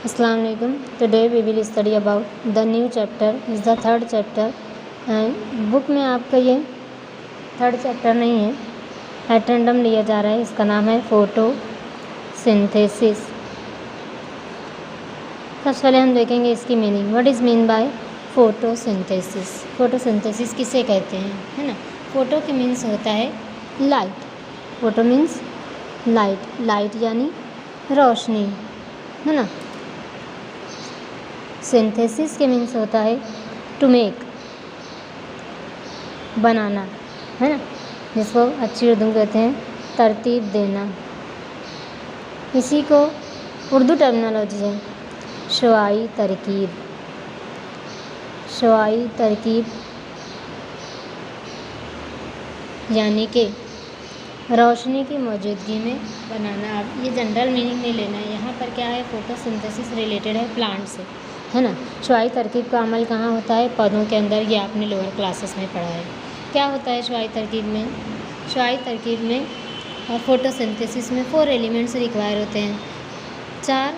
Assalamu alaikum. Today we will study about the new chapter is the third chapter and book में आपका ये third chapter नहीं है, at random लिया जा रहा है। इसका नाम है फोटोसिंथेसिस। सबसे पहले हम देखेंगे इसकी meaning. What is mean by photosynthesis. Photosynthesis किसे कहते हैं, है ना। फोटो के मीन्स होता है light. Photo means light, light यानी रोशनी, है ना। सिंथेसिस के मीन्स होता है टू मेक, बनाना, है ना, जिसको अच्छी उर्दू कहते हैं तरतीब देना। इसी को उर्दू टर्मिनोलॉजी है शुआई तरकीब। शुआई तरकीब यानी कि रोशनी की मौजूदगी में बनाना। अब ये जनरल मीनिंग नहीं लेना है, यहाँ पर क्या है, फोटोसिंथेसिस रिलेटेड है प्लांट से, है ना। शुआई तरकीब का अमल कहाँ होता है, पौधों के अंदर। ये आपने लोअर क्लासेस में पढ़ा है। क्या होता है शुआई तरकीब में। शुआई तरकीब में और फोटोसिंथेसिस में 4 एलिमेंट्स रिक्वायर होते हैं, 4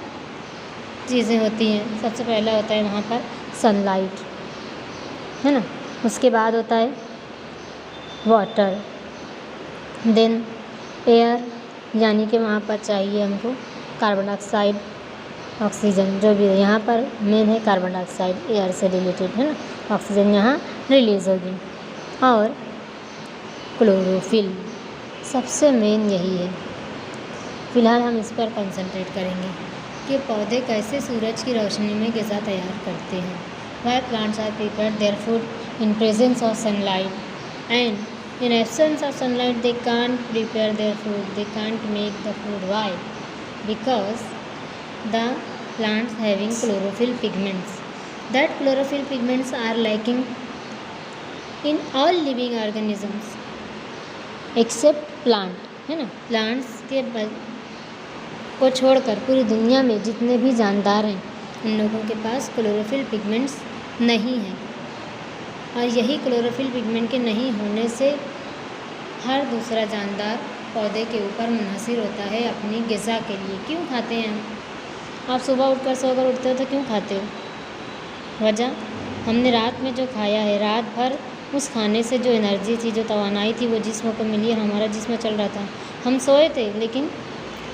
चीज़ें होती हैं। सबसे पहला होता है वहाँ पर सनलाइट, है ना। उसके बाद होता है वाटर, देन एयर, यानी कि वहाँ पर चाहिए हमको कार्बन डाइऑक्साइड, ऑक्सीजन, जो भी है। यहाँ पर मेन है कार्बन डाइऑक्साइड, एयर से रिलेटेड, है ना। ऑक्सीजन यहाँ रिलीज़ होगी। और क्लोरोफिल सबसे मेन यही है। फ़िलहाल हम इस पर कंसंट्रेट करेंगे कि पौधे कैसे सूरज की रोशनी में ग़िज़ा तैयार करते हैं। Why plants are prepared their food in presence of sunlight and in absence of sunlight they can't prepare their food, they can't make the food. Why? Because the plants having chlorophyll pigments, that chlorophyll pigments are lacking in all living organisms except plant, है ना। Plants के को छोड़कर पूरी दुनिया में जितने भी जानदार हैं उन लोगों के पास क्लोरोफिल पिगमेंट्स नहीं हैं। और यही क्लोरोफिल पिगमेंट के नहीं होने से हर दूसरा जानदार पौधे के ऊपर मुनहसर होता है अपनी ग़िज़ा के लिए। क्यों खाते हैं हम? आप सुबह उठकर सोकर उठते हो तो क्यों खाते हो? वजह, हमने रात में जो खाया है, रात भर उस खाने से जो एनर्जी थी, जो तवानाई थी, वो जिस्म को मिली है। हमारा जिस्म चल रहा था, हम सोए थे, लेकिन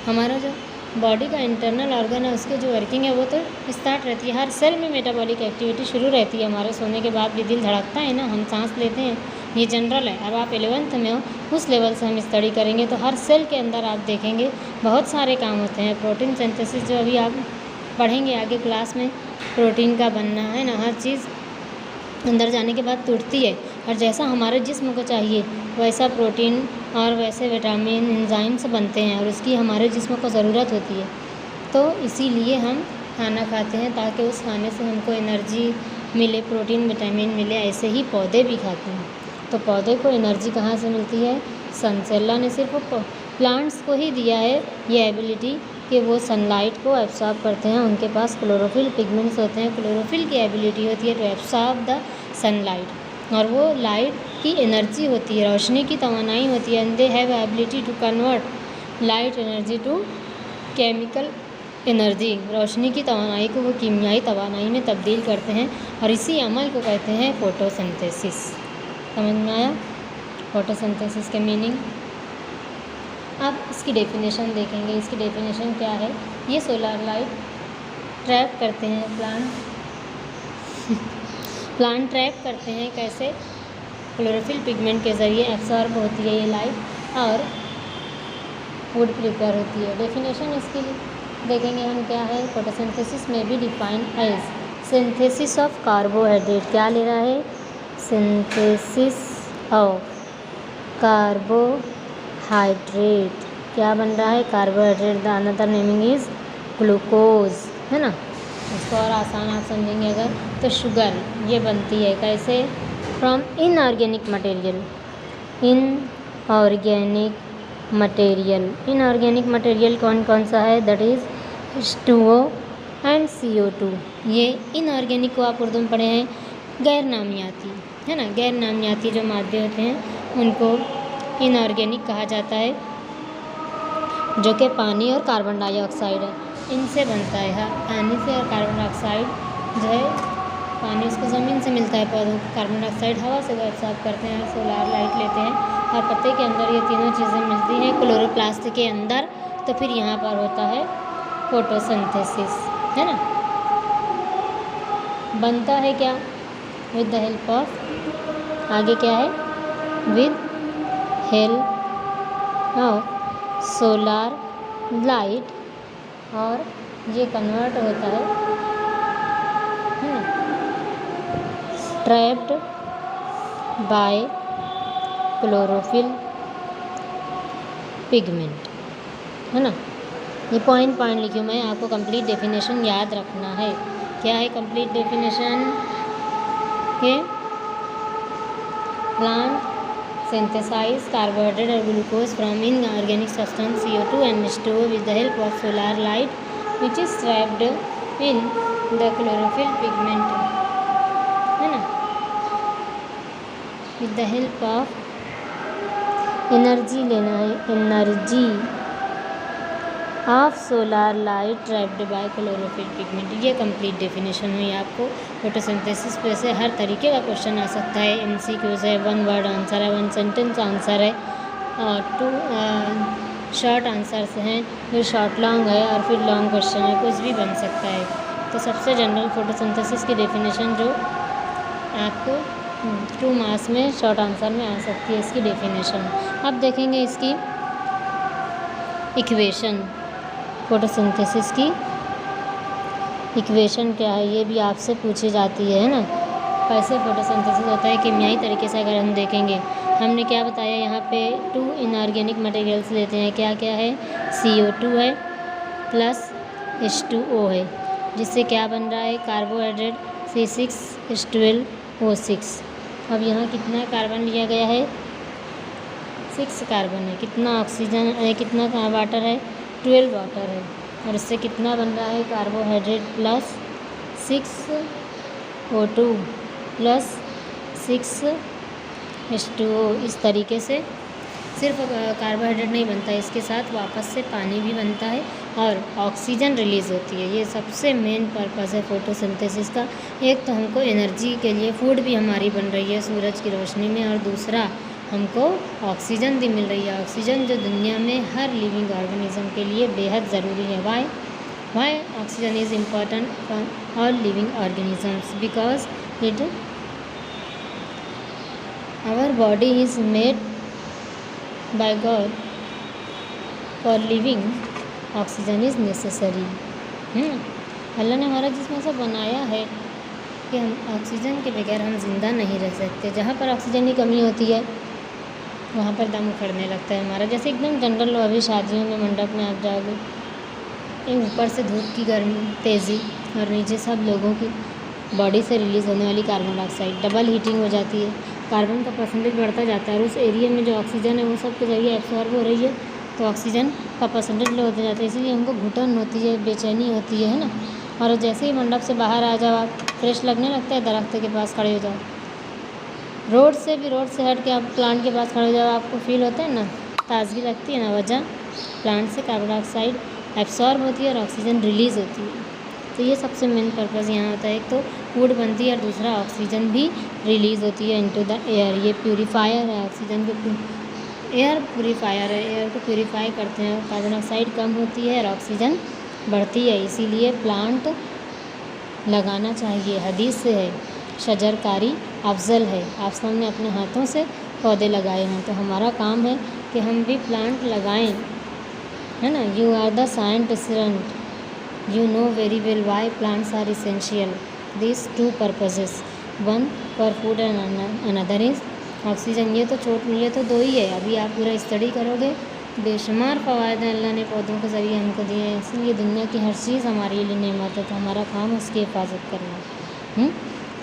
हमारा जो बॉडी का इंटरनल ऑर्गन है उसकी जो वर्किंग है वो तो स्टार्ट रहती है। हर सेल में मेटाबॉलिक एक्टिविटी शुरू रहती है। हमारे सोने के बाद भी दिल धड़कता है ना, हम सांस लेते हैं, ये जनरल है। अब आप 11th में हो, उस लेवल से हम स्टडी करेंगे तो हर सेल के अंदर आप देखेंगे बहुत सारे काम होते हैं। प्रोटीन सिंथेसिस जो अभी आप पढ़ेंगे आगे क्लास में, प्रोटीन का बनना, है ना, हर चीज़ अंदर जाने के बाद टूटती है। और जैसा हमारे जिस्म को चाहिए वैसा प्रोटीन और वैसे विटामिन एंजाइम्स बनते हैं और उसकी हमारे जिस्म को ज़रूरत होती है। तो इसीलिए हम खाना खाते हैं ताकि उस खाने से हमको एनर्जी मिले, प्रोटीन विटामिन मिले। ऐसे ही पौधे भी खाते हैं। तो पौधे को एनर्जी कहाँ से मिलती है? सन से। अल्लाह ने सिर्फ प्लांट्स को ही दिया है ये एबिलिटी कि वो सनलाइट को एब्सॉर्ब करते हैं। उनके पास क्लोरोफिल पिगमेंट्स होते हैं, क्लोरोफिल की एबिलिटी होती है टू एब्सॉर्ब द सनलाइट, और वो लाइट की एनर्जी होती है, रोशनी की तवानाई होती है। And they have ability to convert light energy to chemical energy. रोशनी की तवानाई को वो कीमियाई तवानाई में तब्दील करते हैं और इसी अमल को कहते हैं फोटोसिंथेसिस। समझ में आया फोटोसिंथेसिस के मीनिंग। अब इसकी डेफिनेशन देखेंगे। इसकी डेफिनेशन क्या है? ये सोलर लाइट ट्रैप करते हैं प्लांट ट्रैप करते हैं। कैसे? क्लोरोफिल पिगमेंट के ज़रिए एब्सॉर्ब होती है ये लाइट और फूड प्रिपेयर होती है। डेफिनेशन इसकी देखेंगे हम क्या है। फोटोसिंथेसिस में भी define as synthesis of carbohydrate. क्या ले रहा है? Synthesis of carbohydrate. क्या बन रहा है? Carbohydrate. The another naming is glucose, है ना। इसको और आसान आप समझेंगे अगर तो शुगर ये बनती है कैसे? From inorganic material. Inorganic material कौन कौन सा है? That is H2O and CO2। ये इनऑर्गेनिक को आप उर्दू में पढ़े हैं गैर नामियाती, है ना। गैर नामियाती जो मादे होते हैं उनको इनऑर्गेनिक कहा जाता है, जो कि पानी और कार्बन डाइऑक्साइड है। इनसे बनता है। हाँ, पानी से और कार्बन डाइऑक्साइड जो है, पानी उसको ज़मीन से मिलता है पौधों को, कार्बन डाइऑक्साइड हवा से वो एब्सॉर्ब करते हैं, सोलार लाइट लेते हैं और पत्ते के अंदर ये तीनों चीज़ें मिलती हैं क्लोरोप्लास्ट के अंदर। तो फिर यहाँ पर होता है फोटोसिंथेसिस, है ना। बनता है क्या? विद द हेल्प ऑफ, आगे क्या है, with help of solar light, और ये कन्वर्ट होता है ना, ट्रैप्ड बाय क्लोरोफिल पिगमेंट, है ना। ये पॉइंट लिखी मैं, आपको कंप्लीट डेफिनेशन याद रखना है। क्या है कंप्लीट डेफिनेशन? के plant synthesize carbohydrate or glucose from inorganic substance CO2 and H2O with the help of solar light, which is trapped in the chlorophyll pigment, है ना। with the help of energy लेना है, energy of solar light trapped bye chlorophyll pigment. ये complete definition हुई आपको। Photosynthesis पे से हर तरीके का क्वेश्चन आ सकता है। MCQs है, 1 वर्ड आंसर है, 1 सेंटेंस आंसर है, 2 शॉर्ट आंसर्स हैं, फिर शॉर्ट लॉन्ग है और फिर लॉन्ग क्वेश्चन है, कुछ भी बन सकता है। तो सबसे जनरल फोटोसिंथेसिस की डेफिनेशन जो आपको 2 मार्क्स में शॉर्ट आंसर में आ सकती है, इसकी डेफिनेशन। अब देखेंगे इसकी इक्वेशन, फोटोसिंथेसिस की इक्वेशन क्या है, ये भी आपसे पूछी जाती है ना। कैसे फोटोसिंथेसिस होता है केमियाई तरीके से अगर हम देखेंगे, हमने क्या बताया यहाँ पे 2 इनऑर्गेनिक मटेरियल्स लेते हैं। क्या क्या है? CO2 है प्लस H2O है, जिससे क्या बन रहा है? Carbohydrate C6H12O6। अब यहाँ कितना कार्बन लिया गया है? 6 कार्बन है। कितना ऑक्सीजन है, कितना वाटर है? 12 वाटर है। और इससे कितना बन रहा है? Carbohydrate plus 6O2 plus 6H2O। इस तरीके से सिर्फ कार्बोहाइड्रेट नहीं बनता है, इसके साथ वापस से पानी भी बनता है और ऑक्सीजन रिलीज़ होती है। ये सबसे मेन पर्पज़ है फोटोसिंथेसिस का। एक तो हमको एनर्जी के लिए फूड भी हमारी बन रही है सूरज की रोशनी में, और दूसरा हमको ऑक्सीजन भी मिल रही है। ऑक्सीजन जो दुनिया में हर लिविंग ऑर्गेनिज्म के लिए बेहद ज़रूरी है। Why oxygen is important for all living organisms? Because it our body is made by God for living, oxygen is necessary. Allah ने हमारा जिसमें ऐसा बनाया है कि हम ऑक्सीजन के बगैर हम जिंदा नहीं रह सकते। जहाँ पर ऑक्सीजन की कमी होती है वहाँ पर दम उखड़ने लगता है हमारा। जैसे एकदम जनरल लो, अभी शादियों में मंडप में आप जाओगे, ऊपर से धूप की गर्मी तेज़ी और नीचे सब लोगों की बॉडी से रिलीज़ होने वाली कार्बन डाइऑक्साइड, डबल हीटिंग हो जाती है, कार्बन का परसेंटेज बढ़ता जाता है और उस एरिया में जो ऑक्सीजन है वो सब के जरिए एब्सॉर्ब हो रही है, तो ऑक्सीजन का परसेंटेज लो होता जाता है। इसीलिए हमको घुटन होती है, बेचैनी होती है ना। और जैसे ही मंडप से बाहर आ जाओ, आप फ्रेश लगने लगता है, दरख्त के पास खड़े हो जाओ, रोड से हट के आप प्लांट के पास खड़े हो जाओ, आपको फील होता है ना, ताज़गी लगती है ना। वजह प्लांट से कार्बन डाइऑक्साइड एब्सॉर्ब होती है और ऑक्सीजन रिलीज़ होती है। तो ये सबसे मेन पर्पज़ यहाँ होता है। एक तो फूड बनती है और दूसरा ऑक्सीजन भी रिलीज़ होती है इनटू द एयर। ये प्यूरीफायर है, ऑक्सीजन को एयर प्यूरीफायर है, एयर को प्यूरीफाई करते हैं। कार्बन डाइऑक्साइड कम होती है और ऑक्सीजन बढ़ती है, इसीलिए प्लांट लगाना चाहिए। हदीस से है, शजरकारी अफजल है। आप सबने अपने हाथों से पौधे लगाए हैं, तो हमारा काम है कि हम भी प्लांट लगाएं, है ना। You are the scientist, you know very well why plants are essential. This 2 purposes, 1 for food and another is oxygen. ये तो 2 ही है। अभी आप पूरा स्टडी करोगे, बेशुमार फ़वायद अल्लाह ने पौधों के ज़रिए हमको दिए हैं। इसलिए दुनिया की हर चीज़ हमारे लिए नेमत है, तो हमारा काम उसकी हिफाजत करना।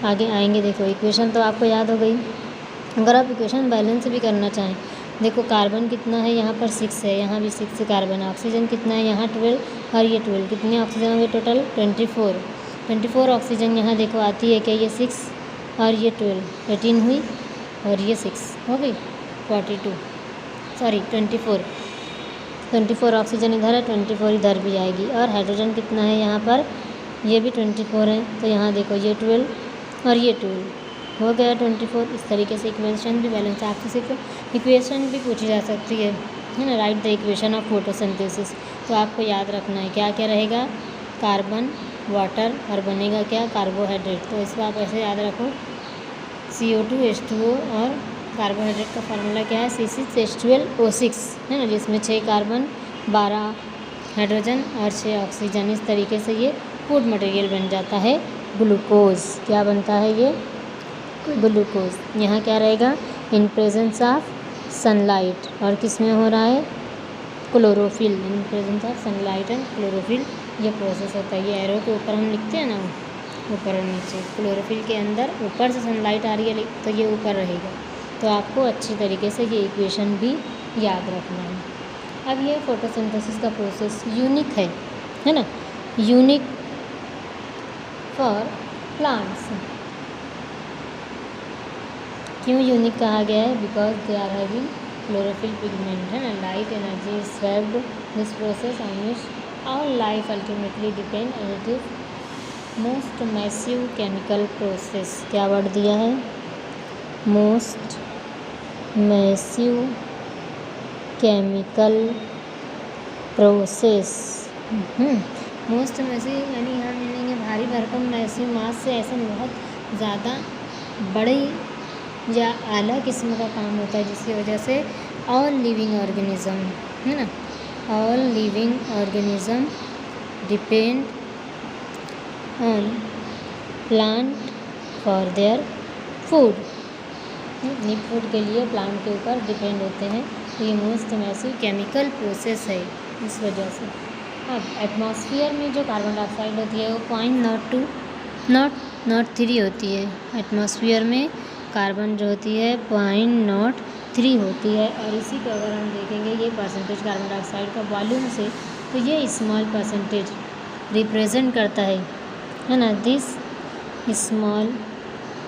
आगे आएंगे। देखो इक्वेशन तो आपको याद हो गई। अगर आप इक्वेशन बैलेंस भी करना चाहें, देखो कार्बन कितना है, यहाँ पर 6 है, यहाँ भी 6 कार्बन है। ऑक्सीजन कितना है, यहाँ 12 और ये 12, कितने ऑक्सीजन हो गए टोटल? 24 ऑक्सीजन यहाँ देखो आती है। क्या ये 6 और ये 12, 18 हुई, और ये 6 हो गई 24। 24 ऑक्सीजन इधर है, 24 इधर भी आएगी। और हाइड्रोजन कितना है यहाँ पर, ये भी 24 है। तो यहाँ देखो ये 12 और ये 12 हो गया 24। इस तरीके से इक्वेशन भी बैलेंस, आपसे सिर्फ इक्वेशन भी पूछी जा सकती है ना, right the equation of photosynthesis. तो आपको याद रखना है क्या क्या रहेगा, कार्बन, वाटर और बनेगा क्या, कार्बोहाइड्रेट। तो इसको आप ऐसे याद रखो, CO2 H2O और कार्बोहाइड्रेट का फार्मूला क्या है, C6H12O6 है ना, जिसमें 6 कार्बन, 12 हाइड्रोजन और 6 ऑक्सीजन। इस तरीके से ये फूड मटेरियल बन जाता है ग्लूकोज। क्या बनता है ये, ग्लूकोज। यहाँ क्या रहेगा, इन प्रेजेंस ऑफ सनलाइट, और किस में हो रहा है, chlorophyll. In presence of sunlight and chlorophyll ये प्रोसेस होता है। ये एरो के ऊपर हम लिखते हैं ना, ऊपर और नीचे, क्लोरोफिल के अंदर ऊपर से सनलाइट आ रही है तो ये ऊपर रहेगा। तो आपको अच्छी तरीके से ये इक्वेशन भी याद रखना है। अब ये फोटोसिंथेसिस का प्रोसेस यूनिक है ना, यूनिक फॉर प्लांट्स। क्यों यूनिक कहा गया है, because they are having chlorophyll pigment है ना, light energy swept this process on which all life ultimately depend and it is most massive chemical process. क्या वर्ड दिया है, most massive chemical process. Most massive यानी यहाँ मिलेंगे भारी भरकम, मैसिव मास से ऐसा नहीं, बहुत ज़्यादा बड़ी या आला किस्म का काम होता है, जिसकी वजह से ऑल लिविंग ऑर्गेनिज्म है ना, all living organism depend on plant for their food. अपनी फूड के लिए प्लांट के ऊपर डिपेंड होते हैं। तो ये मोस्ट मैसिव केमिकल प्रोसेस है इस वजह से। अब एटमॉस्फेयर में जो कार्बन डाइऑक्साइड होती है वो 0.03 होती है। एटमॉस्फेयर में कार्बन जो होती है 0.03 होती है। और इसी को अगर हम देखेंगे ये परसेंटेज कार्बन डाइऑक्साइड का वॉल्यूम से, तो ये स्मॉल परसेंटेज रिप्रेजेंट करता है ना। This small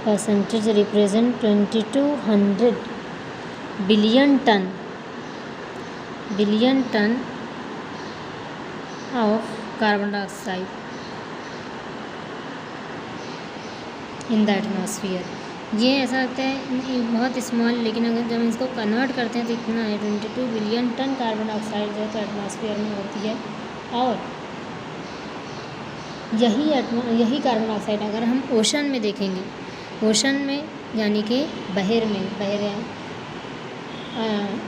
percentage represent 2200 billion ton of carbon dioxide in the atmosphere. ये ऐसा लगता है बहुत स्मॉल, लेकिन अगर जब इसको कन्वर्ट करते हैं तो इतना है 22 बिलियन टन कार्बन डाइऑक्साइड जो है तो एटमॉस्फेयर में होती है। और यही कार्बन डाइऑक्साइड अगर हम ओशन में देखेंगे, ओशन में यानी कि बहर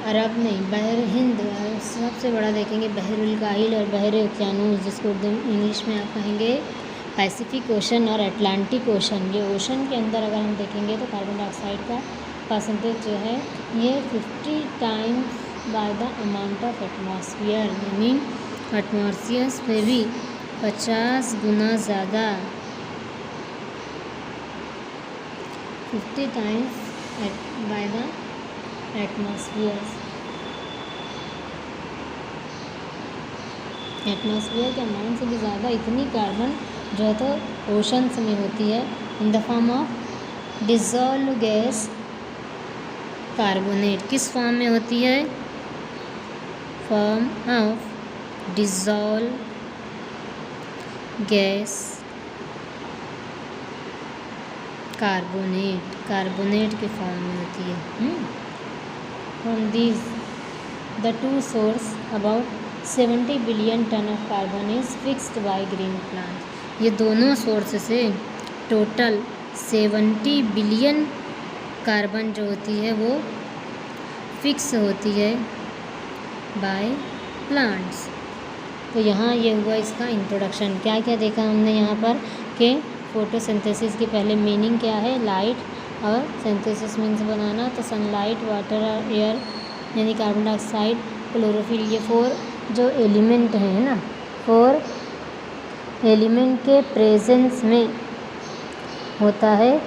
अरब नहीं, बहर हिंद, सबसे बड़ा देखेंगे बहरुल काहिल और बहर ओकियानूस, जिसको इंग्लिश में आप कहेंगे पैसिफिक ओशन और अटलांटिक ओशन। ये ओशन के अंदर अगर हम देखेंगे तो कार्बन डाइऑक्साइड का परसेंटेज जो है ये 50 times by the amount of atmosphere, यानी एटमॉस्फेयर में भी 50 गुना ज़्यादा, 50 टाइम्स बाय द एटमॉस्फेयर के अमाउंट से भी ज़्यादा इतनी कार्बन जो है तो ओशंस में होती है in the form of dissolve gas carbonate. किस फॉर्म में होती है, form of dissolve gas carbonate के फॉर्म में होती है। From these the two source about 70 billion ton of carbon is fixed by green plant. ये दोनों सोर्स से टोटल 70 बिलियन कार्बन जो होती है वो फिक्स होती है बाय प्लांट्स। तो यहाँ ये हुआ इसका इंट्रोडक्शन। क्या क्या देखा हमने यहाँ पर कि फोटोसिंथेसिस की पहले मीनिंग क्या है, लाइट, और सिंथेसिस मीन्स बनाना, तो सनलाइट, वाटर और एयर यानी कार्बन डाइऑक्साइड, क्लोरोफिल, ये 4 जो एलिमेंट हैं ना, 4 एलिमेंट के प्रेजेंस में होता है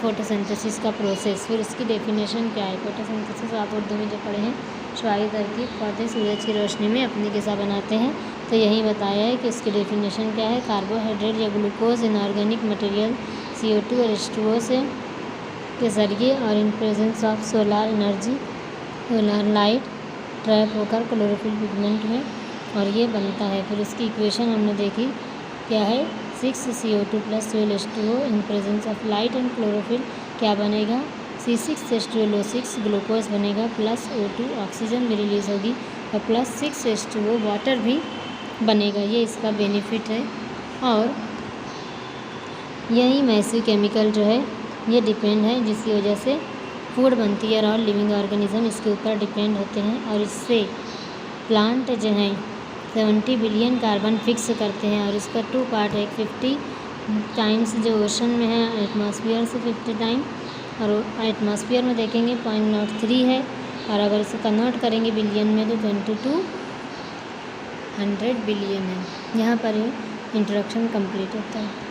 फोटोसिंथेसिस का प्रोसेस। फिर इसकी डेफिनेशन क्या है, फोटोसिंथेसिस आप उर्दू में जो पढ़े हैं, शुआई तरकीब पौधे सूरज की रोशनी में अपनी ग़िज़ा बनाते हैं। तो यही बताया है कि इसकी डेफिनेशन क्या है, कार्बोहाइड्रेट या ग्लूकोज इनऑर्गेनिक मटेरियल CO2 और H2O से के ज़रिए और इन presence of solar energy, solar light trap होकर क्लोरोफिल पिगमेंट में और ये बनता है। फिर इसकी इक्वेशन हमने देखी क्या है, 6CO2 + 12H2O in presence of light and chlorophyll क्या बनेगा, C6H12O6 ग्लूकोज बनेगा प्लस O2 ऑक्सीजन भी रिलीज़ होगी और प्लस 6H2O वाटर भी बनेगा। ये इसका बेनिफिट है। और यही मैसी केमिकल जो है ये डिपेंड है, जिसकी वजह से फूड बनती है और लिविंग ऑर्गेनिज्म इसके ऊपर डिपेंड होते हैं। और इससे प्लांट जो हैं 70 बिलियन कार्बन फिक्स करते हैं और इसका 2 पार्ट है, 50 टाइम्स जो ओशन में है एटमॉस्फेयर से 50 टाइम, और एटमॉस्फेयर में देखेंगे 0.03 है, और अगर इसे कन्वर्ट करेंगे बिलियन में तो 2200 बिलियन है। यहाँ पर इंट्रोडक्शन कंप्लीट होता है।